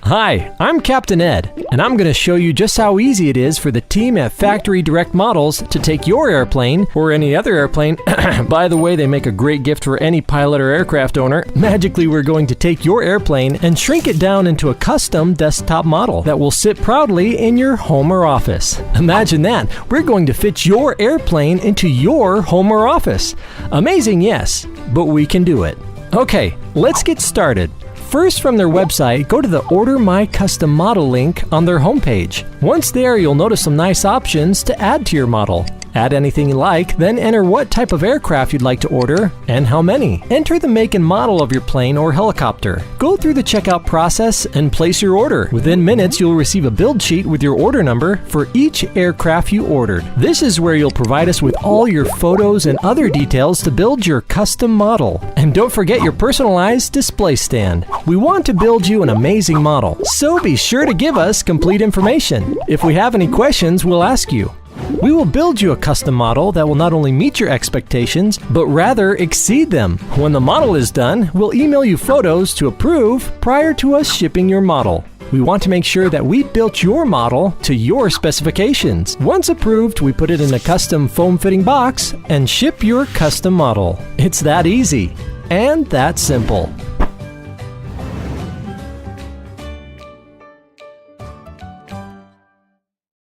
Hi, I'm Captain Ed, and I'm going to show you just how easy it is for the team at Factory Direct Models to take your airplane, or any other airplane, by the way, they make a great gift for any pilot or aircraft owner. Magically, we're going to take your airplane and shrink it down into a custom desktop model that will sit proudly in your home or office. Imagine that, we're going to fit your airplane into your home or office. Amazing, yes, but we can do it. Okay, let's get started. First, from their website, go to the Order My Custom Model link on their homepage. Once there, you'll notice some nice options to add to your model. Add anything you like, then enter what type of aircraft you'd like to order and how many. Enter the make and model of your plane or helicopter. Go through the checkout process and place your order. Within minutes, you'll receive a build sheet with your order number for each aircraft you ordered. This is where you'll provide us with all your photos and other details to build your custom model. And don't forget your personalized display stand. We want to build you an amazing model, so be sure to give us complete information. If we have any questions, we'll ask you. We will build you a custom model that will not only meet your expectations, but rather exceed them. When the model is done, we'll email you photos to approve prior to us shipping your model. We want to make sure that we built your model to your specifications. Once approved, we put it in a custom foam fitting box and ship your custom model. It's that easy and that simple.